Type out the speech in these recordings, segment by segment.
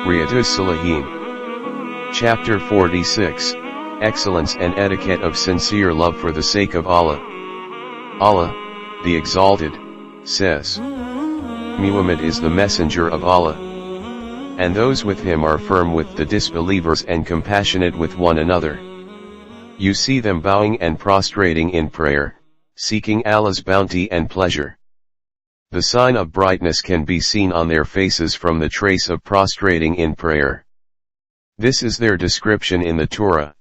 Riyadus Saliheen Chapter 46 Excellence and Etiquette of Sincere Love for the Sake of Allah. Allah, the Exalted, says, Muhammad is the messenger of Allah, and those with him are firm with the disbelievers and compassionate with one another. You see them bowing and prostrating in prayer, seeking Allah's bounty and pleasure. The sign of brightness can be seen on their faces from the trace of prostrating in prayer. This is their description in the Torah.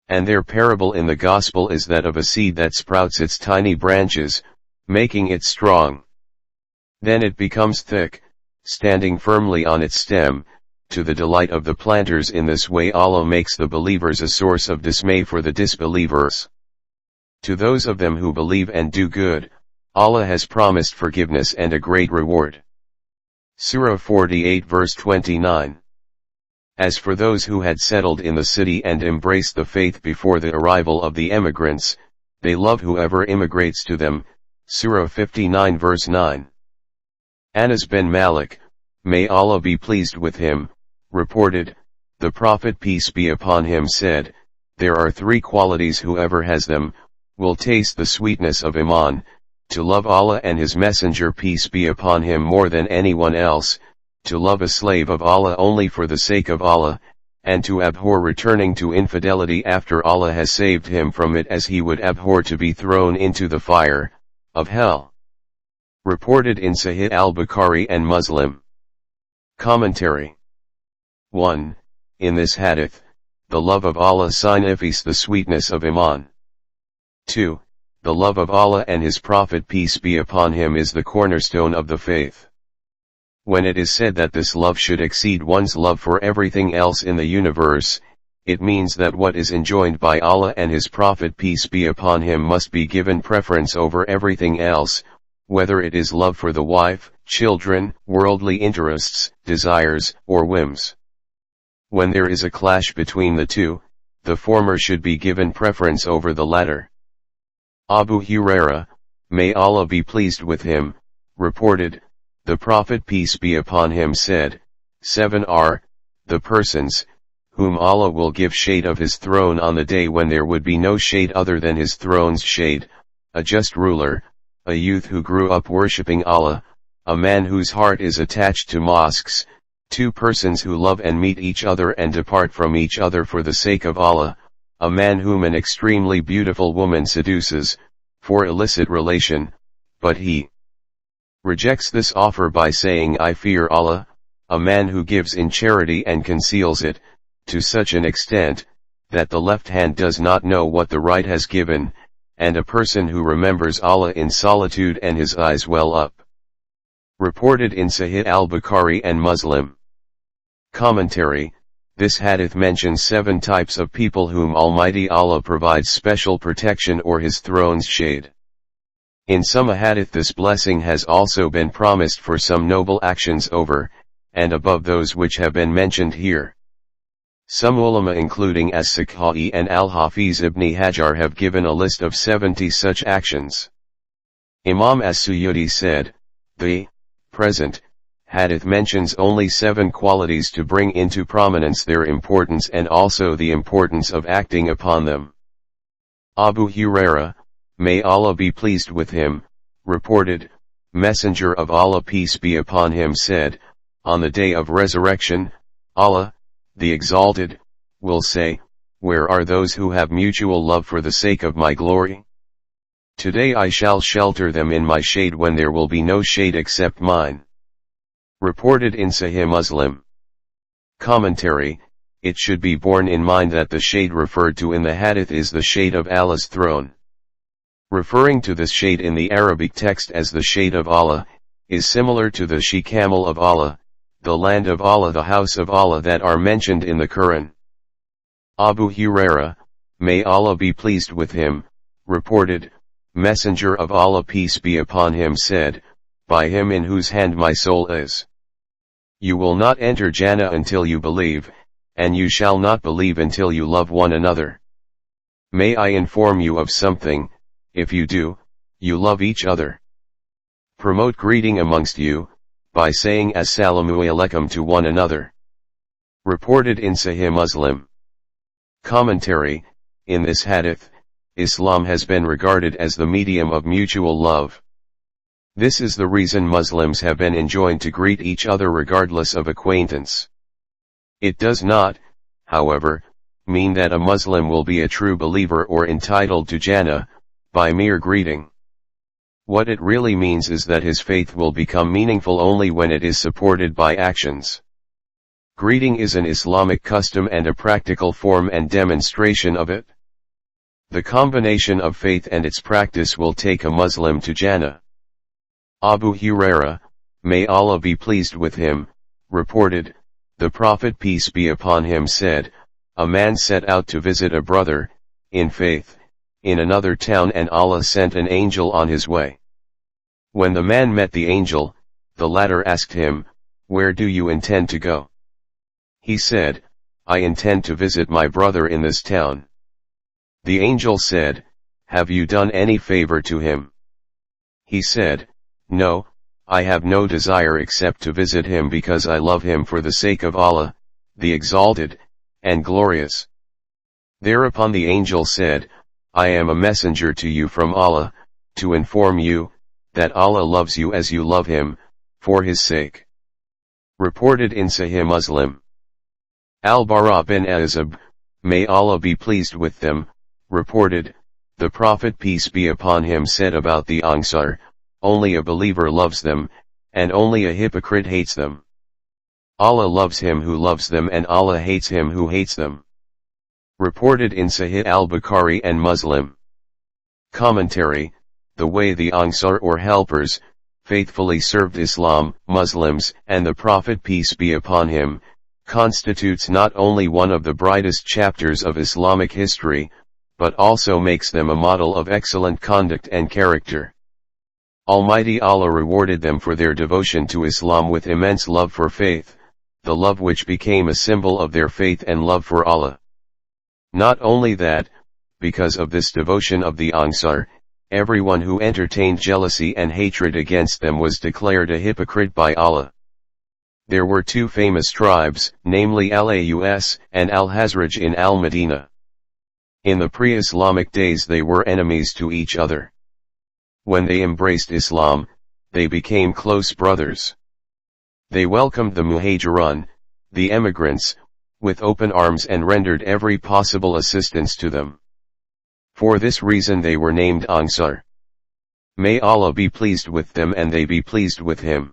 And their parable in the Gospel is that of a seed that sprouts its tiny branches, making it strong. Then it becomes thick, standing firmly on its stem, to the delight of the planters. In this way Allah makes the believers a source of dismay for the disbelievers. To those of them who believe and do good, Allah has promised forgiveness and a great reward. Surah 48 verse 29. As for those who had settled in the city and embraced the faith before the arrival of the emigrants, they love whoever immigrates to them. Surah 59 verse 9. Anas bin Malik, may Allah be pleased with him, reported, the Prophet peace be upon him said, there are three qualities whoever has them, will taste the sweetness of Iman: to love Allah and His Messenger peace be upon him more than anyone else, to love a slave of Allah only for the sake of Allah, and to abhor returning to infidelity after Allah has saved him from it, as he would abhor to be thrown into the fire of hell. Reported in Sahih al-Bukhari and Muslim. Commentary. 1. In this hadith, the love of Allah signifies the sweetness of Iman. 2. The love of Allah and His Prophet peace be upon him is the cornerstone of the faith. When it is said that this love should exceed one's love for everything else in the universe, it means that what is enjoined by Allah and His Prophet peace be upon him must be given preference over everything else, whether it is love for the wife, children, worldly interests, desires, or whims. When there is a clash between the two, the former should be given preference over the latter. Abu Huraira, may Allah be pleased with him, reported, the Prophet peace be upon him said, 7 are the persons whom Allah will give shade of His throne on the day when there would be no shade other than His throne's shade: a just ruler, a youth who grew up worshipping Allah, a man whose heart is attached to mosques, 2 persons who love and meet each other and depart from each other for the sake of Allah, a man whom an extremely beautiful woman seduces, for illicit relation, but he rejects this offer by saying I fear Allah, a man who gives in charity and conceals it, to such an extent, that the left hand does not know what the right has given, and a person who remembers Allah in solitude and his eyes well up. Reported in Sahih al-Bukhari and Muslim. Commentary. This hadith mentions 7 types of people whom Almighty Allah provides special protection or His throne's shade. In some hadith this blessing has also been promised for some noble actions over and above those which have been mentioned here. Some ulama including As-Sakha'i and Al-Hafiz ibn Hajar have given a list of 70 such actions. Imam As-Suyuti said, the present hadith mentions only 7 qualities to bring into prominence their importance and also the importance of acting upon them. Abu Huraira, may Allah be pleased with him, reported, Messenger of Allah peace be upon him said, on the day of resurrection, Allah, the Exalted, will say, where are those who have mutual love for the sake of my glory? Today I shall shelter them in my shade when there will be no shade except mine. Reported in Sahih Muslim. Commentary. It should be borne in mind that the shade referred to in the hadith is the shade of Allah's throne. Referring to this shade in the Arabic text as the shade of Allah, is similar to the she-camel of Allah, the land of Allah, the house of Allah that are mentioned in the Quran. Abu Huraira, may Allah be pleased with him, reported, Messenger of Allah peace be upon him said, by him in whose hand my soul is. You will not enter Jannah until you believe, and you shall not believe until you love one another. May I inform you of something, if you do, you love each other. Promote greeting amongst you, by saying Assalamu alaikum to one another. Reported in Sahih Muslim. Commentary: in this hadith, Islam has been regarded as the medium of mutual love. This is the reason Muslims have been enjoined to greet each other regardless of acquaintance. It does not, however, mean that a Muslim will be a true believer or entitled to Jannah by mere greeting. What it really means is that his faith will become meaningful only when it is supported by actions. Greeting is an Islamic custom and a practical form and demonstration of it. The combination of faith and its practice will take a Muslim to Jannah. Abu Huraira, may Allah be pleased with him, reported, the Prophet peace be upon him said, a man set out to visit a brother, in faith, in another town, and Allah sent an angel on his way. When the man met the angel, the latter asked him, where do you intend to go? He said, I intend to visit my brother in this town. The angel said, have you done any favor to him? He said, no, I have no desire except to visit him because I love him for the sake of Allah, the Exalted, and Glorious. Thereupon the angel said, I am a messenger to you from Allah, to inform you, that Allah loves you as you love him, for his sake. Reported in Sahih Muslim. Al-Bara bin Azib, may Allah be pleased with them, reported, the Prophet peace be upon him said about the Ansar, only a believer loves them, and only a hypocrite hates them. Allah loves him who loves them and Allah hates him who hates them. Reported in Sahih al-Bukhari and Muslim. Commentary: the way the Ansar or helpers, faithfully served Islam, Muslims, and the Prophet peace be upon him, constitutes not only one of the brightest chapters of Islamic history, but also makes them a model of excellent conduct and character. Almighty Allah rewarded them for their devotion to Islam with immense love for faith, the love which became a symbol of their faith and love for Allah. Not only that, because of this devotion of the Ansar, everyone who entertained jealousy and hatred against them was declared a hypocrite by Allah. There were two famous tribes, namely Al-Aus and Al-Hazraj in Al-Madinah. In the pre-Islamic days they were enemies to each other. When they embraced Islam, they became close brothers. They welcomed the Muhajirun, the emigrants, with open arms and rendered every possible assistance to them. For this reason they were named Ansar. May Allah be pleased with them and they be pleased with him.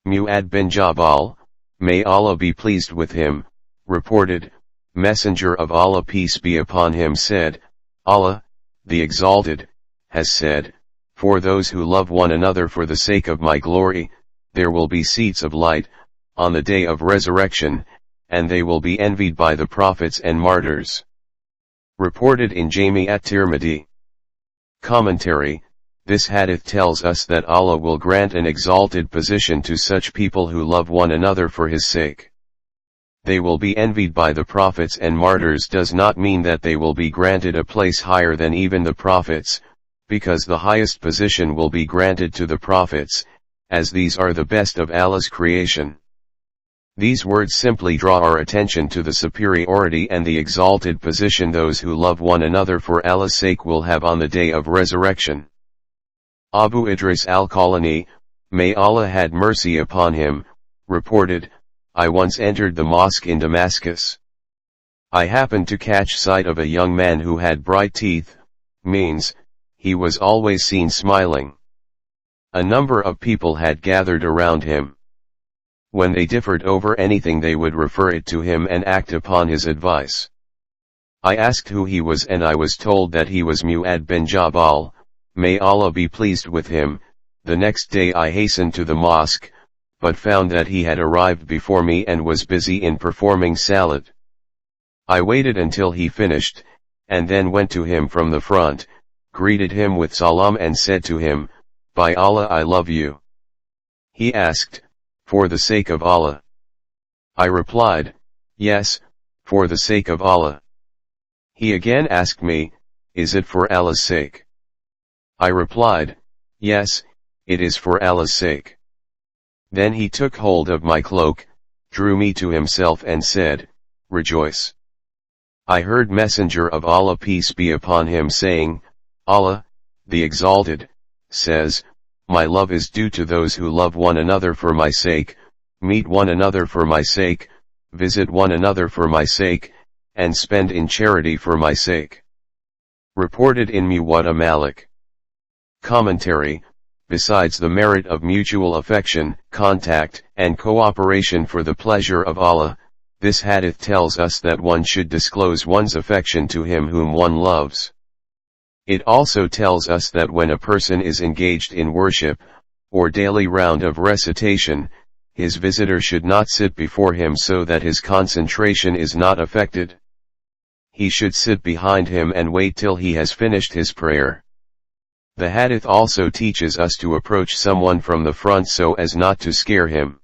Mu'adh bin Jabal, may Allah be pleased with him, reported, Messenger of Allah peace be upon him said, Allah, the Exalted, has said, for those who love one another for the sake of my glory, there will be seats of light, on the day of resurrection, and they will be envied by the prophets and martyrs. Reported in Jami at-Tirmidhi. Commentary: this hadith tells us that Allah will grant an exalted position to such people who love one another for his sake. They will be envied by the prophets and martyrs does not mean that they will be granted a place higher than even the prophets, because the highest position will be granted to the prophets, as these are the best of Allah's creation. These words simply draw our attention to the superiority and the exalted position those who love one another for Allah's sake will have on the day of resurrection. Abu Idris al-Khawlani, may Allah had mercy upon him, reported, I once entered the mosque in Damascus. I happened to catch sight of a young man who had bright teeth, means, he was always seen smiling. A number of people had gathered around him. When they differed over anything they would refer it to him and act upon his advice. I asked who he was and I was told that he was Mu'adh bin Jabal, may Allah be pleased with him. The next day I hastened to the mosque, but found that he had arrived before me and was busy in performing salat. I waited until he finished, and then went to him from the front, greeted him with salam and said to him, by Allah I love you. He asked, for the sake of Allah? I replied, yes, for the sake of Allah. He again asked me, is it for Allah's sake? I replied, yes, it is for Allah's sake. Then he took hold of my cloak, drew me to himself and said, "Rejoice." I heard Messenger of Allah peace be upon him saying, "Allah, the Exalted, says, my love is due to those who love one another for my sake, meet one another for my sake, visit one another for my sake, and spend in charity for my sake." Reported in Muwatta Malik. Commentary: besides the merit of mutual affection, contact, and cooperation for the pleasure of Allah, this hadith tells us that one should disclose one's affection to him whom one loves. It also tells us that when a person is engaged in worship, or daily round of recitation, his visitor should not sit before him so that his concentration is not affected. He should sit behind him and wait till he has finished his prayer. The hadith also teaches us to approach someone from the front so as not to scare him.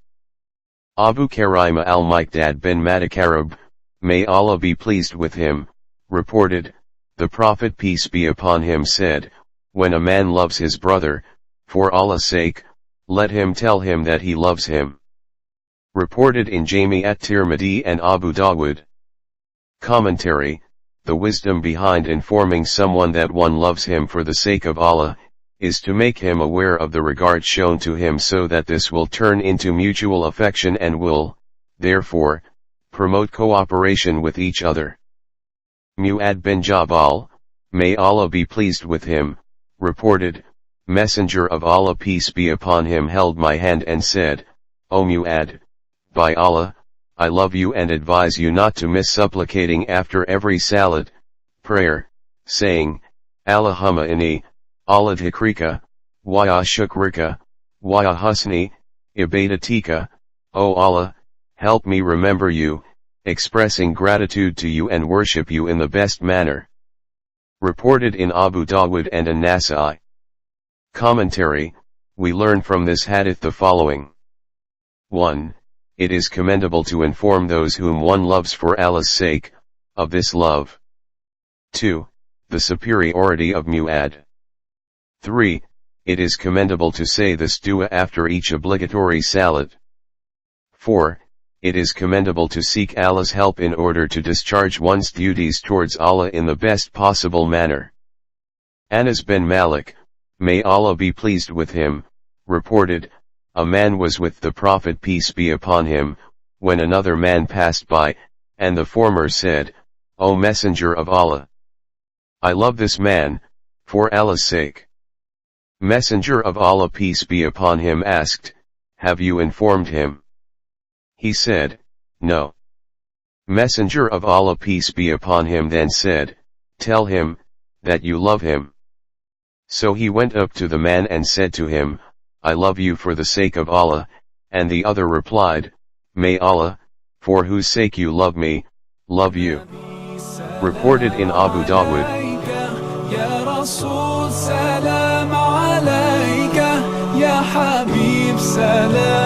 Abu Karima al-Miqdad bin Madakarib, may Allah be pleased with him, reported, the Prophet peace be upon him said, when a man loves his brother, for Allah's sake, let him tell him that he loves him. Reported in Jami at-Tirmidhi and Abu Dawud. Commentary: the wisdom behind informing someone that one loves him for the sake of Allah, is to make him aware of the regard shown to him so that this will turn into mutual affection and will, therefore, promote cooperation with each other. Mu'ad bin Jabal, may Allah be pleased with him, reported, Messenger of Allah peace be upon him held my hand and said, O Mu'ad, by Allah, I love you and advise you not to miss supplicating after every salat, prayer, saying, Allahumma inni, ala dhikrika, wa shukrika, wa husni, ibadatika, O Allah, help me remember you, expressing gratitude to you and worship you in the best manner. Reported in Abu Dawud and An-Nasa'i. Commentary: we learn from this hadith the following. 1. It is commendable to inform those whom one loves for Allah's sake, of this love. 2. The superiority of Mu'ad. 3. It is commendable to say this dua after each obligatory salat. 4. It is commendable to seek Allah's help in order to discharge one's duties towards Allah in the best possible manner. Anas bin Malik, may Allah be pleased with him, reported, a man was with the Prophet peace be upon him, when another man passed by, and the former said, O Messenger of Allah, I love this man, for Allah's sake. Messenger of Allah peace be upon him asked, have you informed him? He said, no. Messenger of Allah peace be upon him then said, tell him, that you love him. So he went up to the man and said to him, I love you for the sake of Allah, and the other replied, may Allah, for whose sake you love me, love you. Reported in Abu Dawud. يا رسول سلام عليك يا حبيب سلام